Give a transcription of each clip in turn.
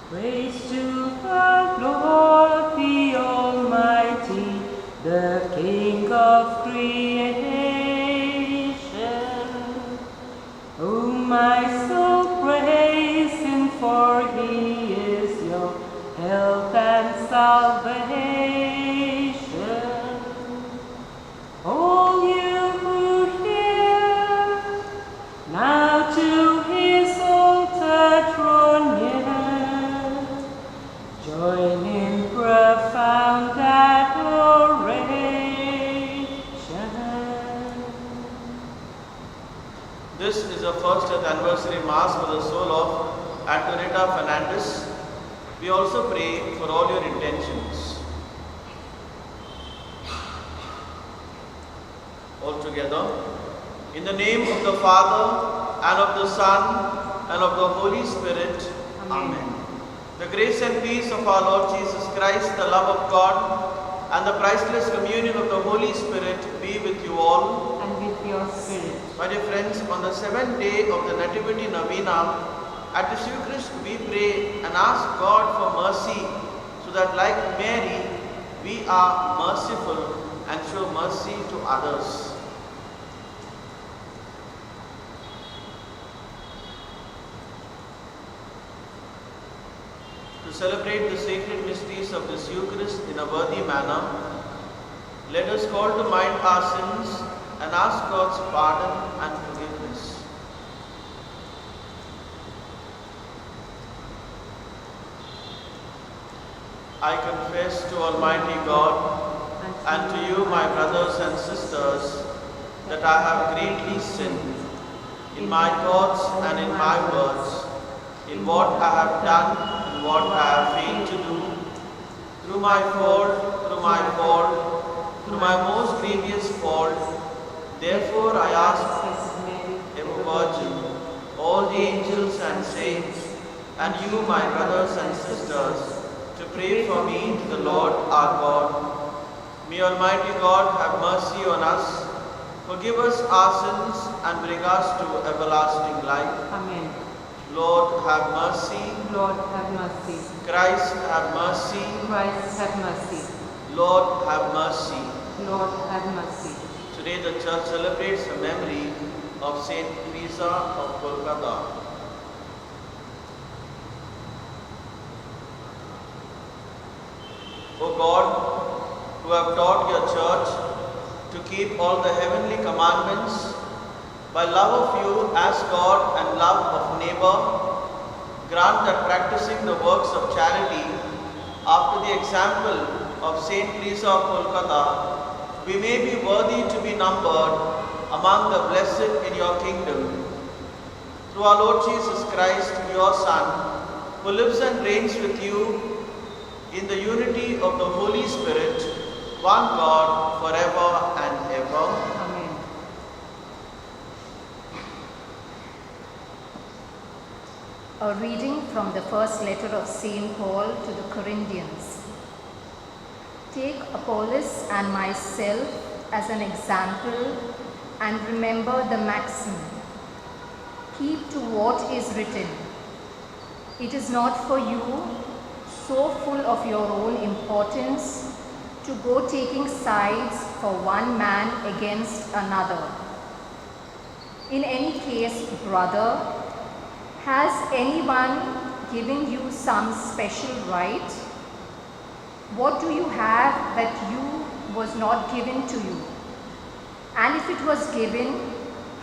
Praise to the Lord, the Almighty, the King of creation. O my soul, praise Him, for He is your help and salvation. All you who hear, now to His altar draw near, join in profound adoration. This is the first anniversary Mass for the soul of Antonetta Fernandez. We also pray for all your intentions. All together, in the name of the Father, and of the Son, and of the Holy Spirit. Amen. The grace and peace of our Lord Jesus Christ, the love of God, and the priceless communion of the Holy Spirit be with you all. And with your spirit. My dear friends, on the seventh day of the Nativity Novena, at this Eucharist we pray and ask God for mercy, so that like Mary, we are merciful and show mercy to others. To celebrate the sacred mysteries of this Eucharist in a worthy manner, let us call to mind our sins and ask God's pardon and forgiveness. I confess to Almighty God and to you, my brothers and sisters, that I have greatly sinned in my thoughts and in my words, in what I have done and what I have failed to do, through my fault, through my most grievous fault. Therefore I ask, ever Virgin, all the angels and saints, and you, my brothers and sisters, to pray for me to the Lord our God. May Almighty God have mercy on us, forgive us our sins, and bring us to everlasting life. Amen. Lord, have mercy. Lord, have mercy. Christ, have mercy. Christ, have mercy. Lord, have mercy. Lord, have mercy. Today the Church celebrates the memory of Saint Teresa of Kolkata. O God, who have taught your Church to keep all the heavenly commandments, by love of you as God and love of neighbor, grant that practicing the works of charity after the example of Saint Teresa of Kolkata, we may be worthy to be numbered among the blessed in your kingdom. Through our Lord Jesus Christ, your Son, who lives and reigns with you in the unity of the Holy Spirit, one God, forever and ever. Amen. A reading from the first letter of St. Paul to the Corinthians. Take Apollos and myself as an example, and remember the maxim. Keep to what is written. It is not for you, so full of your own importance, to go taking sides for one man against another. In any case, brother, has anyone given you some special right? What do you have that you was not given to you? And if it was given,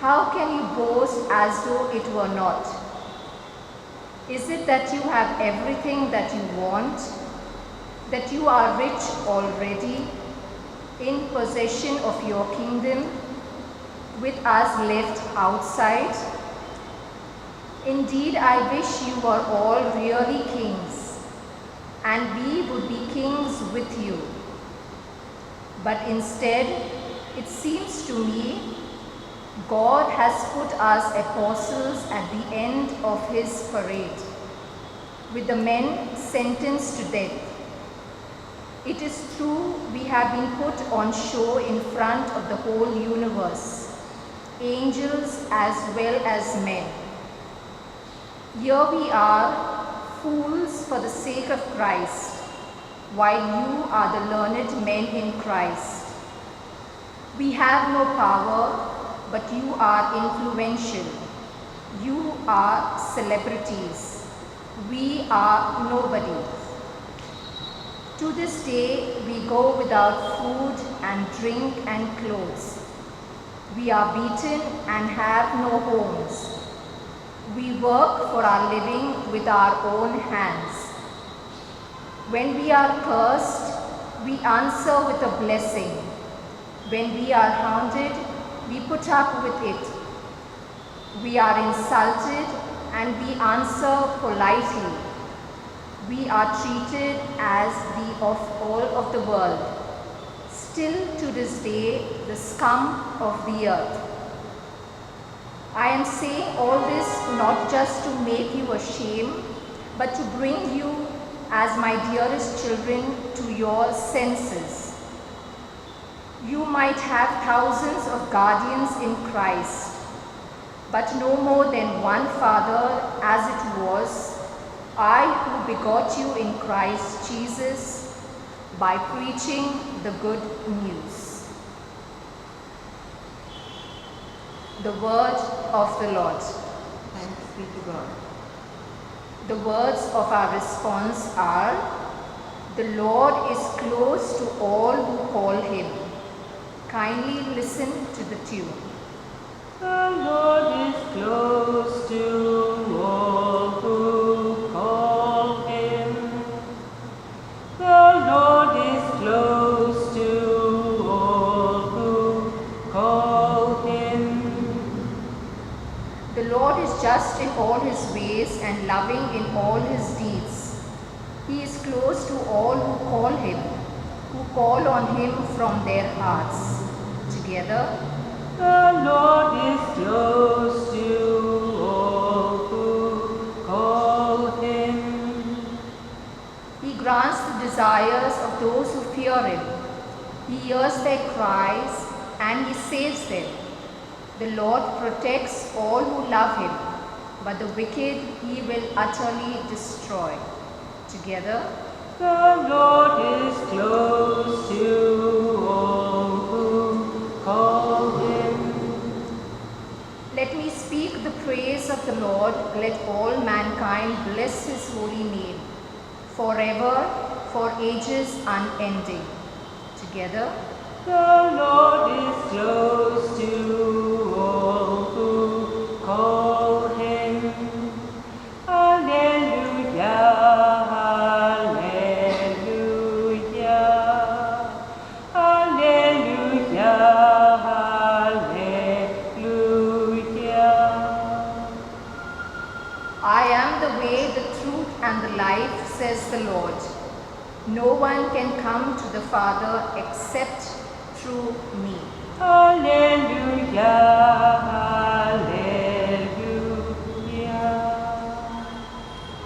how can you boast as though it were not? Is it that you have everything that you want, that you are rich already, in possession of your kingdom, with us left outside? Indeed, I wish you were all really kings, and we would be kings with you. But instead, it seems to me, God has put us apostles at the end of his parade, with the men sentenced to death. It is true we have been put on show in front of the whole universe, angels as well as men. Here we are, fools for the sake of Christ, while you are the learned men in Christ. We have no power, but you are influential. You are celebrities. We are nobodies. To this day, we go without food and drink and clothes. We are beaten and have no homes. We work for our living with our own hands. When we are cursed, we answer with a blessing. When we are hounded, we put up with it. We are insulted and we answer politely. We are treated as the of all of the world. Still to this day, the scum of the earth. I am saying all this not just to make you ashamed, but to bring you as my dearest children to your senses. You might have thousands of guardians in Christ, but no more than one Father, as it was, I who begot you in Christ Jesus by preaching the good news. The word of the Lord. Thanks be to God. The words of our response are, the Lord is close to all who call him. Kindly listen to the tune. The Lord is close to all who call him. The Lord is close to all who call him. The Lord is just in all his ways and loving in all his deeds. He is close to all who call him, who call on him from their hearts. Together, The Lord is close to all who call him. he grants the desires of those who fear him. He hears their cries and he saves them. The Lord protects all who love him, but the wicked he will utterly destroy. Together, The Lord is close to all who call him. let me speak the praise of the Lord. Let all mankind bless his holy name, forever, for ages unending. Together, The Lord is close to all who call him. Alleluia, alleluia, alleluia, alleluia. I am the way, the truth, and the life, says the Lord. No one can come to the Father except through me. Alleluia, alleluia.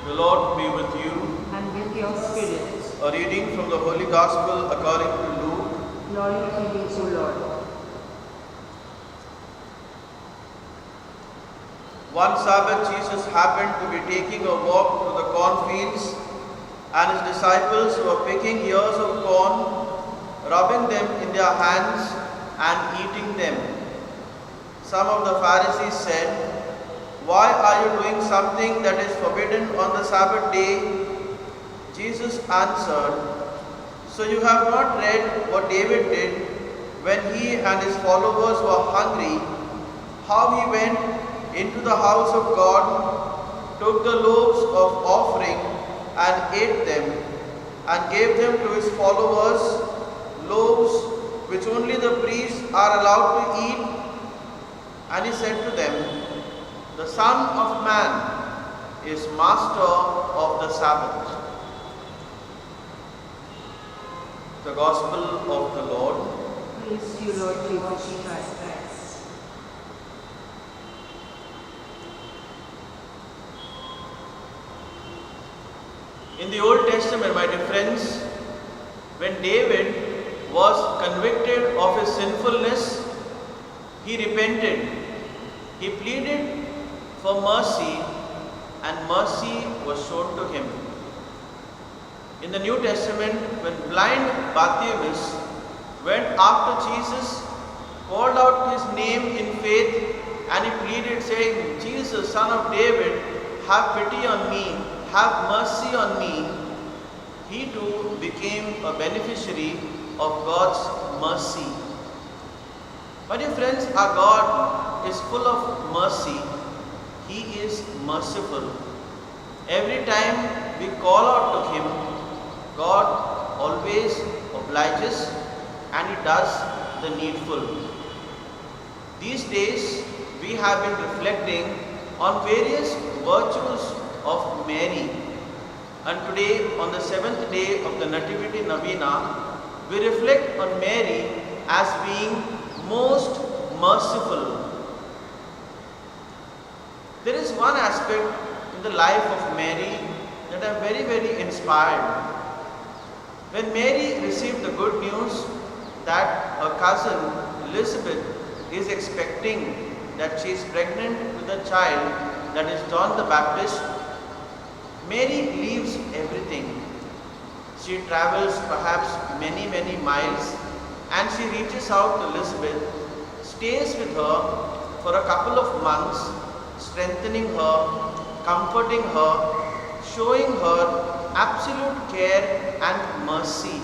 The Lord be with you. And with your spirit. A reading from the Holy Gospel according to Luke. Glory to you, O Lord. One Sabbath, Jesus happened to be taking a walk through the cornfields, and his disciples were picking ears of corn, rubbing them in their hands and eating them. Some of the Pharisees said, "Why are you doing something that is forbidden on the Sabbath day?" Jesus answered, "So you have not read what David did when he and his followers were hungry, how he went into the house of God, took the loaves of offering and ate them, and gave them to his followers, loaves which only the priests are allowed to eat? And he said to them, the Son of Man is master of the Sabbath." The Gospel of the Lord. Praise to you, Lord Jesus Christ. In the Old Testament, my dear friends, when David was convicted of his sinfulness, he repented. He pleaded for mercy and mercy was shown to him. In the New Testament, when blind Bartimaeus went after Jesus, called out his name in faith, and he pleaded, saying, Jesus, Son of David, have pity on me, have mercy on me. He too became a beneficiary of God's mercy. My dear friends, our God is full of mercy. He is merciful. Every time we call out to Him, God always obliges and He does the needful. These days, we have been reflecting on various virtues of Mary. And today, on the 7th day of the Nativity Novena, we reflect on Mary as being most merciful. There is one aspect in the life of Mary that I am very, very inspired. When Mary received the good news that her cousin Elizabeth is expecting, that she is pregnant with a child that is John the Baptist, Mary leaves everything. She travels perhaps many, many miles, and she reaches out to Elizabeth, stays with her for a couple of months, strengthening her, comforting her, showing her absolute care and mercy.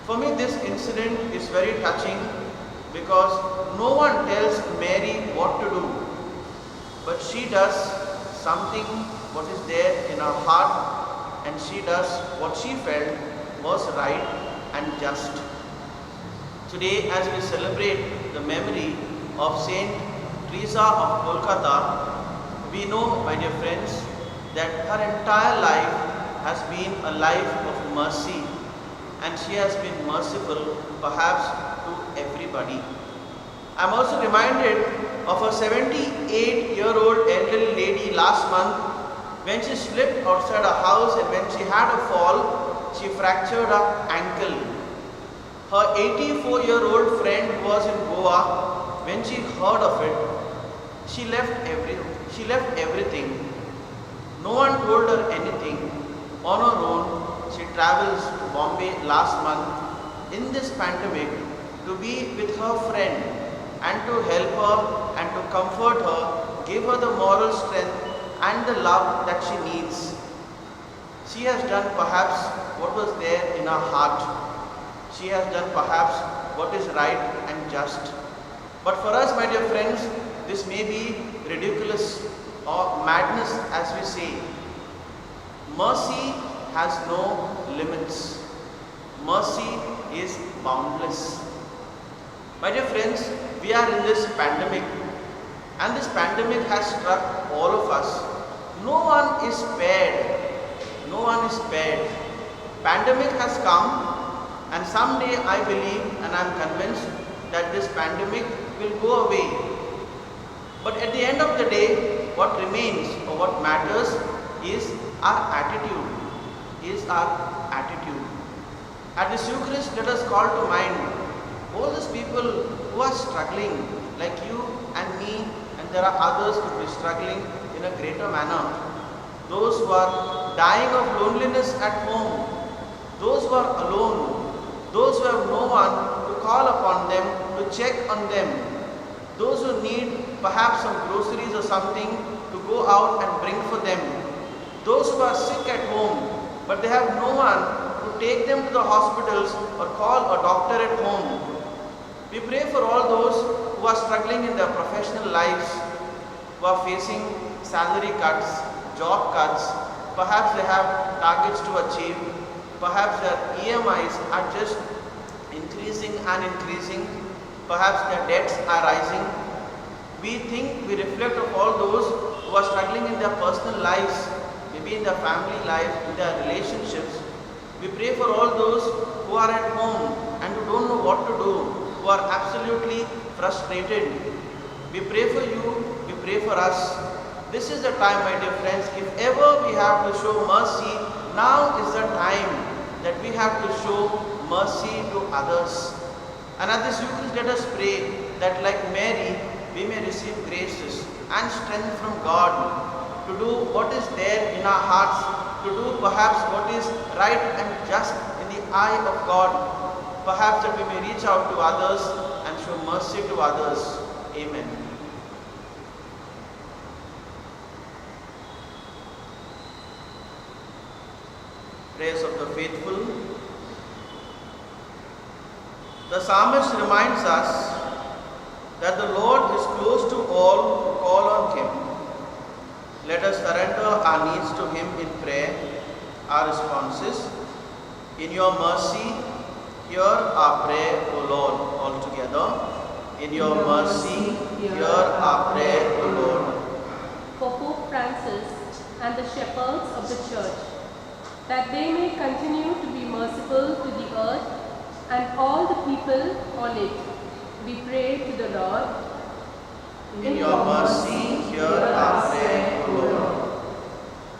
For me, this incident is very touching because no one tells Mary what to do, but she does something what is there in her heart, and she does what she felt was right and just. Today, as we celebrate the memory of Saint Teresa of Kolkata, we know, my dear friends, that her entire life has been a life of mercy, and she has been merciful perhaps to everybody. I am also reminded of a 78-year-old elderly lady last month when she slipped outside her house, and when she had a fall, she fractured her ankle. Her 84-year-old friend who was in Goa, when she heard of it, she left everything. No one told her anything. On her own, she travels to Bombay last month in this pandemic to be with her friend and to help her and to comfort her, give her the moral strength and the love that she needs. She has done perhaps what was there in her heart. She has done perhaps what is right and just. But for us, my dear friends, this may be ridiculous or madness, as we say. Mercy has no limits. Mercy is boundless. My dear friends, we are in this pandemic, and this pandemic has struck all of us. No one is spared. No one is spared. Pandemic has come, and someday I believe and I am convinced that this pandemic will go away. But at the end of the day, what remains or what matters is our attitude. At this Eucharist, let us call to mind all those people who are struggling, like you and me, and there are others who will be struggling in a greater manner. Those who are dying of loneliness at home, those who are alone, those who have no one to call upon them, to check on them, those who need perhaps some groceries or something to go out and bring for them, those who are sick at home but they have no one to take them to the hospitals or call a doctor at home. We pray for all those who are struggling in their professional lives, who are facing salary cuts, job cuts, perhaps they have targets to achieve, perhaps their EMIs are just increasing and increasing, perhaps their debts are rising. We reflect of all those who are struggling in their personal lives, maybe in their family lives, in their relationships. We pray for all those who are at home and who don't know what to do, who are absolutely frustrated. We pray for you, we pray for us. This is the time, my dear friends, if ever we have to show mercy, now is the time that we have to show mercy to others. And at this Eucharist, let us pray that like Mary, we may receive graces and strength from God to to do what is there in our hearts, to do perhaps what is right and just in the eye of God, perhaps that we may reach out to others and show mercy to others. Amen. Prayers of the faithful. The psalmist reminds us that the Lord is close to all who call on Him. Let us surrender our needs to Him in prayer. Our response is, in your mercy, hear our prayer, O Lord, all together. In your mercy, hear our prayer, O Lord. For Pope Francis and the shepherds of the Church, that they may continue to be merciful to the earth and all the people on it, we pray to the Lord. In your mercy, hear our prayer, O Lord.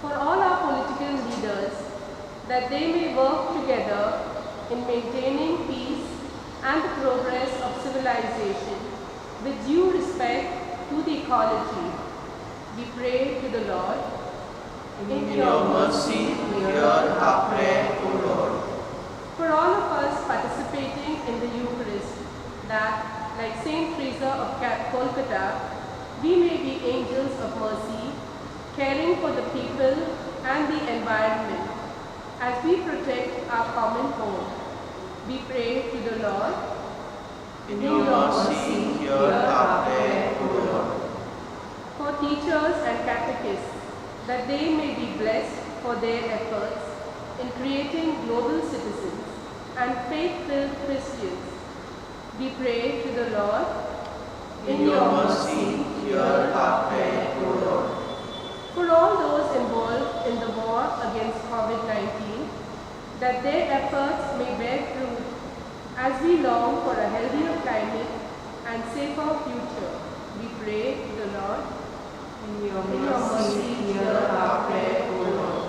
For all our political leaders, that they may work together in maintaining peace and the progress of civilization with due respect to the ecology, we pray to the Lord. In your mercy, hear our prayer, O Lord. For all of us participating in the Eucharist, that, like Saint Teresa of Kolkata, we may be angels of mercy, caring for the people and the environment as we protect our common home. We pray to the Lord. In your mercy, hear our prayer, O Lord. For teachers and catechists, that they may be blessed for their efforts in creating global citizens and faith-filled Christians, we pray to the Lord. In your mercy, hear our prayer, O Lord. For all those involved in the war against COVID-19, that their efforts may bear fruit as we long for a healthier climate and safer future, we pray to the Lord. In your mercy, hear our prayer, O Lord.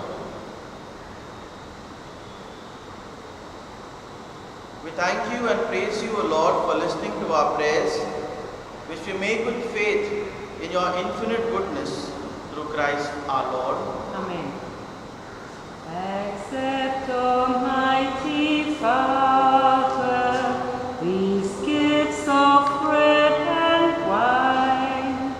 We thank you and praise you, O Lord, for listening to our prayers, which we make with faith in your infinite goodness through Christ our Lord. Amen. Accept, Almighty Father, these gifts of bread and wine,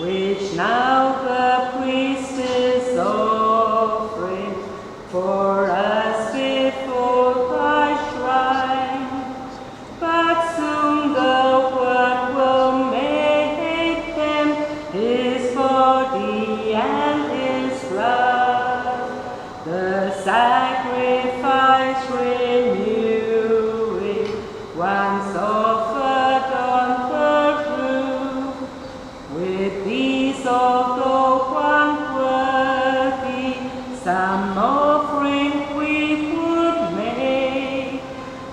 which now the priest is offering for us before thy shrine. But soon the Word will make them his body and his blood, the sacrifice renewing, once offered on the roof. With these, although unworthy, some offering we would make,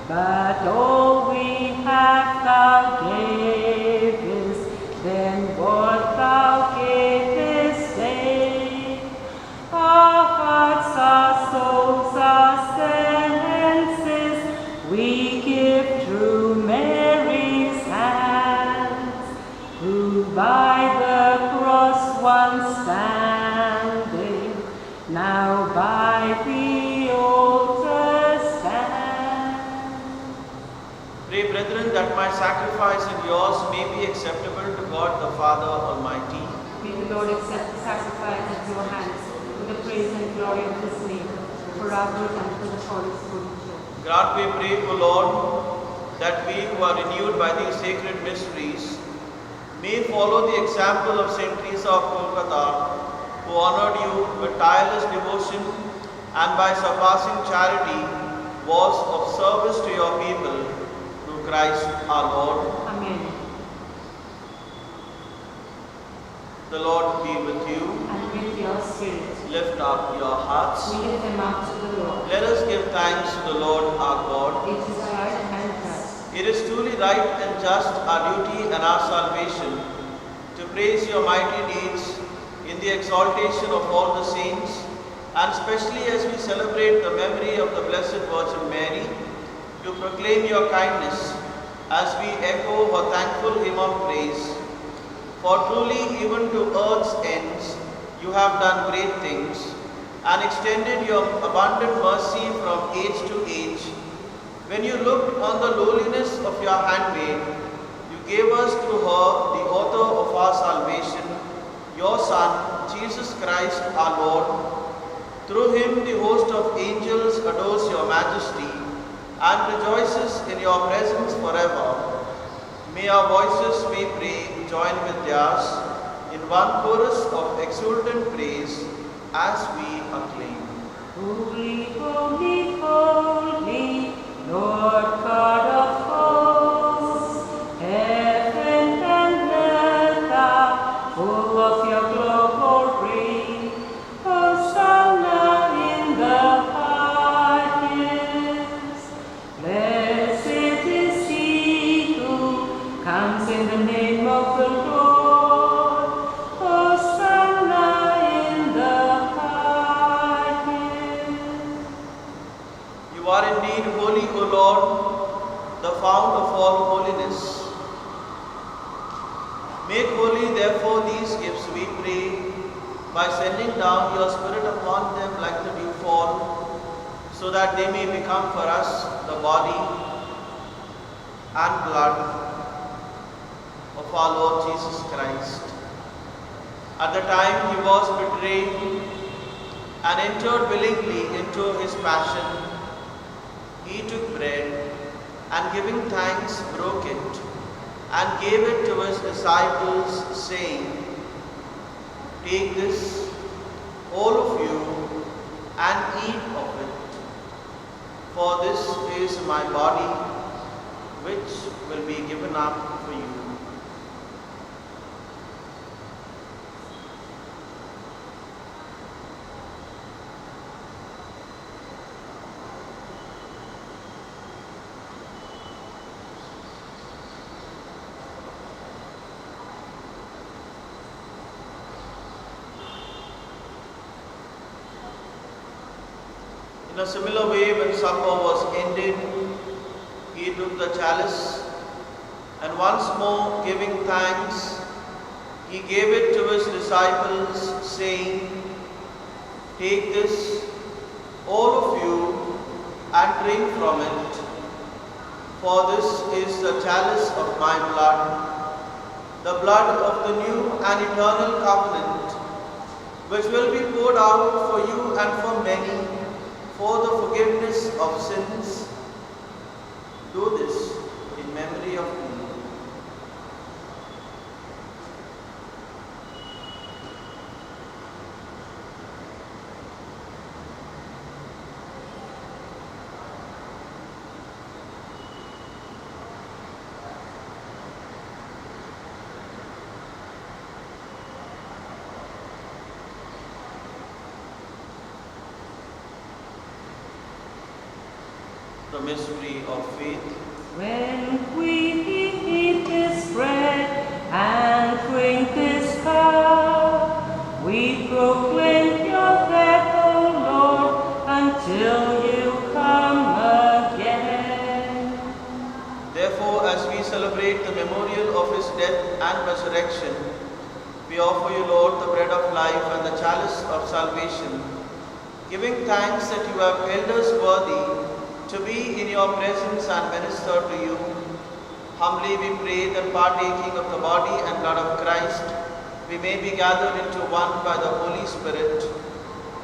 but all we have thou gavest, then what thou gavest take. Our hearts, our souls, our senses, we give through Mary's hands, who by the cross once standing, now by the altar stand. Pray, brethren, that my sacrifice and yours may be acceptable to God the Father Almighty. May the Lord accept the sacrifice at your hands, for the praise and glory of his name, for our good and for the Holy Spirit. Grant, we pray, O Lord, that we who are renewed by these sacred mysteries may follow the example of Saint Teresa of Kolkata, who honored you with tireless devotion and by surpassing charity was of service to your people, through Christ our Lord. Amen. The Lord be with you. And with your spirit, Lift up your hearts. we lift them up to the Lord. Let us give thanks to the Lord our God. It is right and just. It is truly right and just, our duty and our salvation, to praise your mighty deeds in the exaltation of all the saints, and especially as we celebrate the memory of the Blessed Virgin Mary, to proclaim your kindness as we echo her thankful hymn of praise. For truly, even to earth's ends, You have done great things and extended your abundant mercy from age to age. When you looked on the lowliness of your handmaid, you gave us through her, the author of our salvation, your Son, Jesus Christ our Lord. Through him the host of angels adores your majesty and rejoices in your presence forever. May our voices, we pray, join with theirs in one chorus of exultant praise as we acclaim. Holy, holy, holy, Lord God of hosts, heaven and earth are full of your glory. Hosanna in the highest. Blessed is he who comes in the name of the Lord. Hosanna in the highest. You are indeed holy, O Lord, the fount of all holiness. Make holy, therefore, these gifts, we pray, by sending down your Spirit upon them like the dewfall, so that they may become for us the body and blood of our Lord Jesus Christ. At the time he was betrayed and entered willingly into his passion, he took bread and giving thanks broke it and gave it to his disciples, saying, "Take this, all of you, and eat of it, for this is my body, which will be given up for you." In a similar way, when supper was ended, he took the chalice and once more giving thanks, he gave it to his disciples, saying, "Take this, all of you, and drink from it, for this is the chalice of my blood, the blood of the new and eternal covenant, which will be poured out for you and for many, for the forgiveness of sins. Do this in memory of me." The mystery of faith. When we eat this bread and drink this cup, we proclaim your death, O Lord, until you come again. Therefore, as we celebrate the memorial of his death and resurrection, we offer you, Lord, the bread of life and the chalice of salvation, giving thanks that you have held us worthy to be in your presence and minister to you. Humbly we pray that partaking of the body and blood of Christ, we may be gathered into one by the Holy Spirit.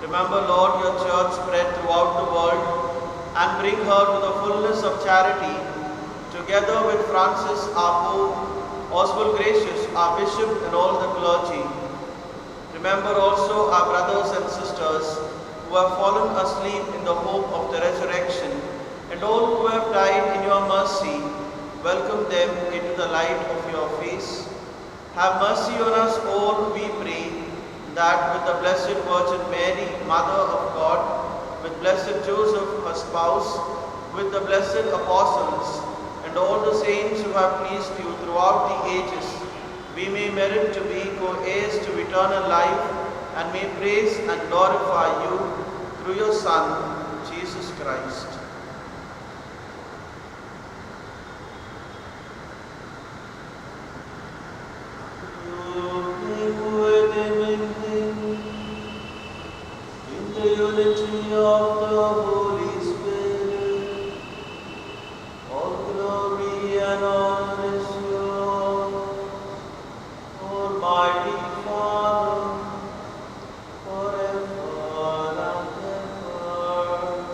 Remember, Lord, your church spread throughout the world and bring her to the fullness of charity, together with Francis, our Pope, Oswald Gracious, our Bishop, and all the clergy. Remember also our brothers and sisters who have fallen asleep in the hope of the resurrection, and all who have died in your mercy. Welcome them into the light of your face. Have mercy on us all, we pray, that with the Blessed Virgin Mary, Mother of God, with Blessed Joseph, her spouse, with the blessed apostles, and all the saints who have pleased you throughout the ages, we may merit to be co-heirs to eternal life, and may praise and glorify you through your Son, Jesus Christ. You live with him in him. unity of the Holy Spirit. All glory and honor is yours, Almighty Father, forever and ever.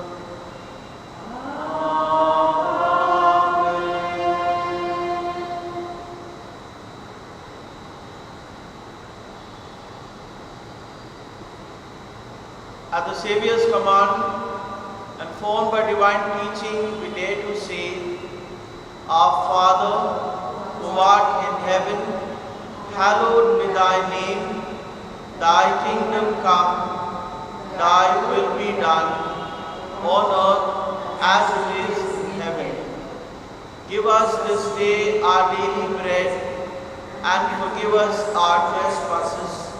At the Saviour's command and formed by divine teaching, we dare to say, Our Father, who art in heaven, hallowed be thy name. Thy kingdom come, thy will be done, on earth as it is in heaven. Give us this day our daily bread, and forgive us our trespasses,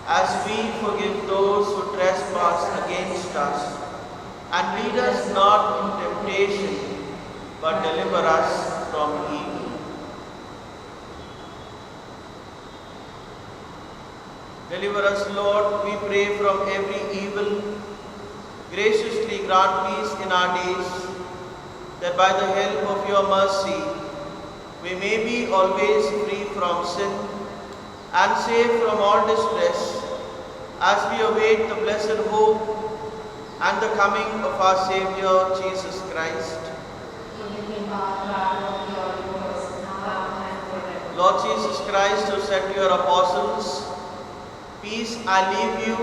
as we forgive those who trespass against us. And lead us not in temptation, but deliver us from evil. Deliver us, Lord, we pray, from every evil. Graciously grant peace in our days, that by the help of your mercy, we may be always free from sin and safe from all distress, as we await the blessed hope and the coming of our Saviour, Jesus Christ. Lord Jesus Christ, who said to your apostles, Peace I leave you,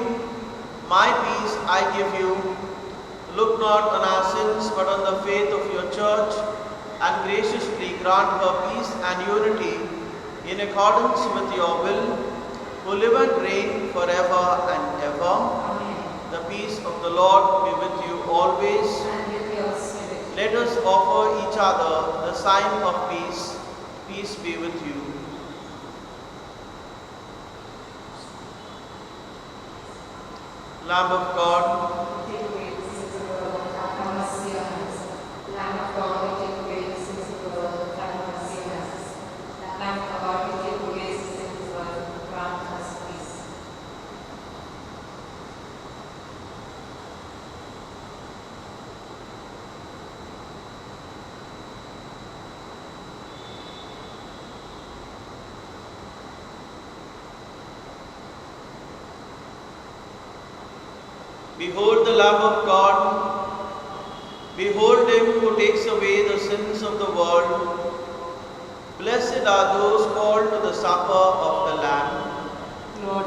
my peace I give you. Look not on our sins, but on the faith of your church, and graciously grant her peace and unity in accordance with your will, who live and reign forever and ever. Amen. The peace of the Lord be with you always. And with your spirit. Let us offer each other the sign of peace. Peace be with you. Lamb of God, Take away the sins of the world, have mercy on us. Lamb of God, take away the sins of the world, have mercy on us. Lamb of God, take away the sins of the world, grant us peace. behold the Lamb of God. Behold him who takes away the sins of the world. Blessed are those called to the supper of the Lamb.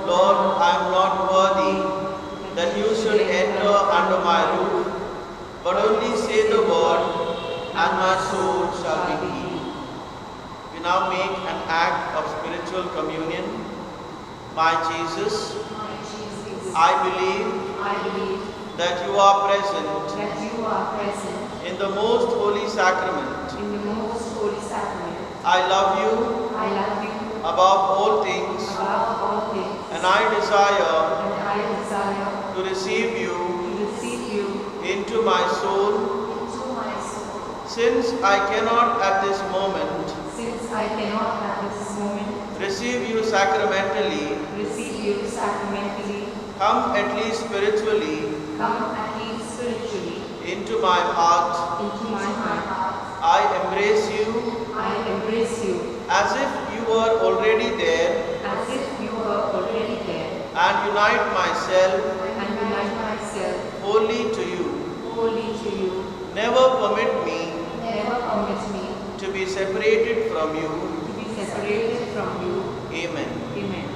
Lord, I am not worthy that you should enter under my roof, but only say the word, and my soul shall be healed. We now make an act of spiritual communion. My Jesus, My Jesus, I believe I believe that you are present that you are present in the most holy sacrament. in the most holy sacrament. I love you I love you above all things, above all things, and I desire and I desire to receive you to receive you into my soul. into my soul. Since I cannot at this moment Since I cannot at this moment receive you sacramentally, receive you sacramentally, come at least spiritually come at least spiritually into my heart. into my heart. I embrace you I embrace you as if you were already there, as if you were already there, and unite myself and unite myself wholly to you. wholly to you. Never permit me Never permit me to be separated from you. to be separated from you. Amen. Amen.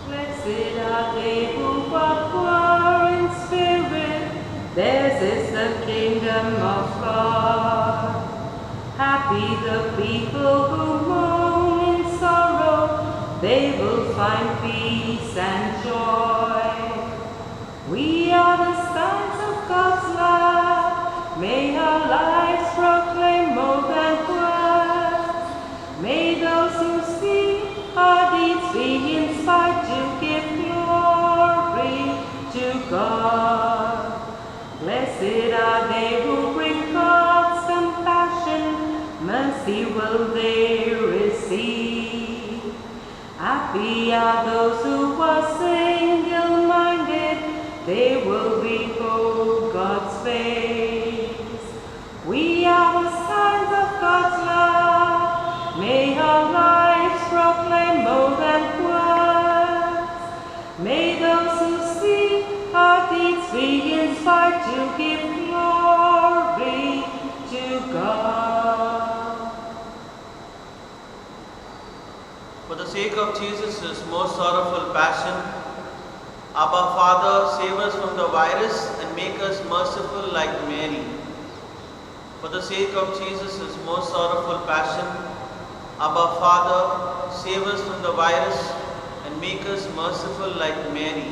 Blessed are they who are poor in spirit, theirs is the kingdom of God. Happy the people who mourn in sorrow, they will find peace and joy. We are the sons of God's love, may our lives proclaim more than words. May those who see our deeds be inspired to give glory to God. Blessed are they who bring God's compassion, mercy will they receive. Happy are those who are single-minded, they will behold God's face. We are the signs of God's love. May our lives proclaim more than words. May those who see our deeds be inspired to give glory to God. For the sake of Jesus' most sorrowful passion, Abba Father, save us from the virus and make us merciful like Mary. For the sake of Jesus' most sorrowful passion, Abba Father, save us from the virus and make us merciful like Mary.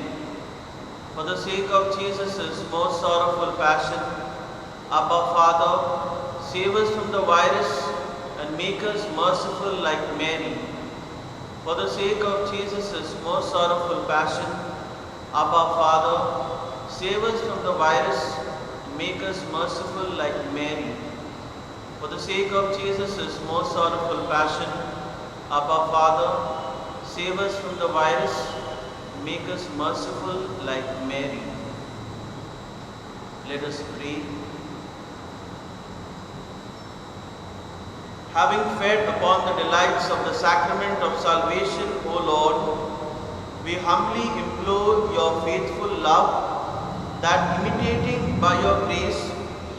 For the sake of Jesus' most sorrowful passion, Abba Father, save us from the virus and make us merciful like Mary. For the sake of Jesus' most sorrowful passion, Abba Father, save us from the virus and make us merciful like Mary. For the sake of Jesus' most sorrowful passion, Abba Father, save us from the virus and make us merciful like Mary. Let us pray. Having fed upon the delights of the sacrament of salvation, O Lord, we humbly implore your faithful love, that imitating by your grace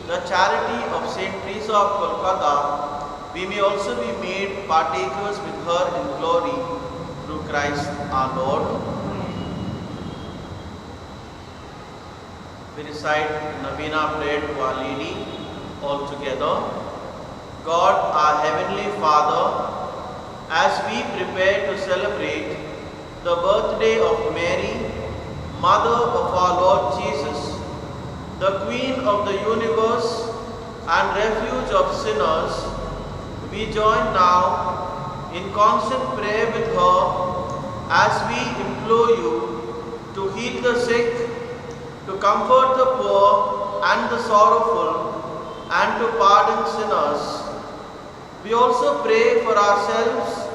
the charity of Saint Teresa of Calcutta, we may also be made partakers with her in glory through Christ our Lord. We recite the Novena prayer to Our Lady all together. God, our Heavenly Father, as we prepare to celebrate the birthday of Mary, Mother of our Lord Jesus, the Queen of the universe and refuge of sinners, we join now in constant prayer with her as we implore you to heal the sick, to comfort the poor and the sorrowful, and to pardon sinners. We also pray for ourselves,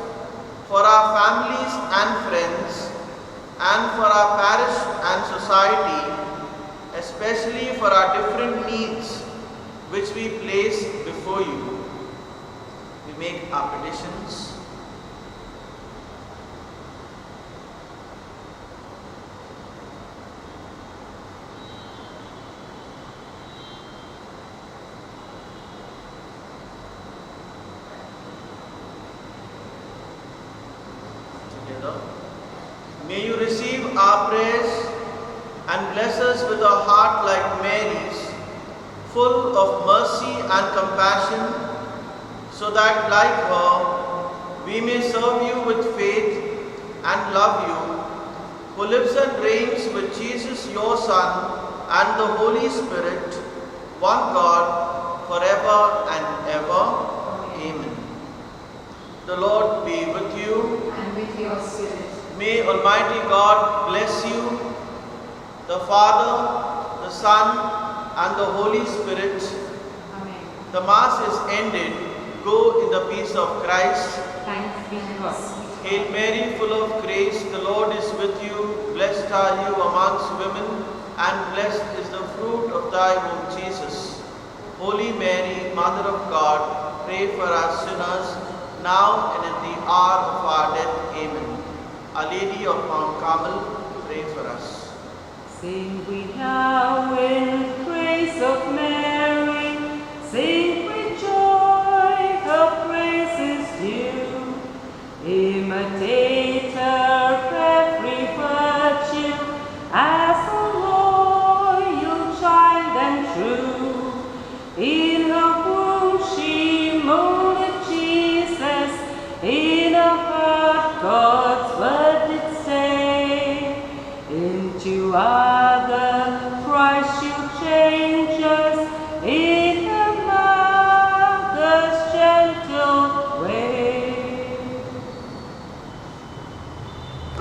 for our families and friends, and for our parish and society, especially for our different needs which we place before you. We make our petitions. May you receive our prayers and bless us with a heart like Mary's, full of mercy and compassion, so that like her, we may serve you with faith and love you, who lives and reigns with Jesus your Son and the Holy Spirit, one God, forever and ever. Amen. The Lord be with you. And with your spirit. May Almighty God bless you, the Father, the Son, and the Holy Spirit. Amen. The Mass is ended. Go in the peace of Christ. Thanks be to God. Hail Mary, full of grace, the Lord is with you. Blessed are you amongst women, and blessed is the fruit of thy womb, Jesus. Holy Mary, Mother of God, pray for us sinners, now and at the hour of our death. Amen. Our Lady of Mount Carmel, pray for us. Sing we now in praise of Mary, sing with joy, her praise is due. Imitate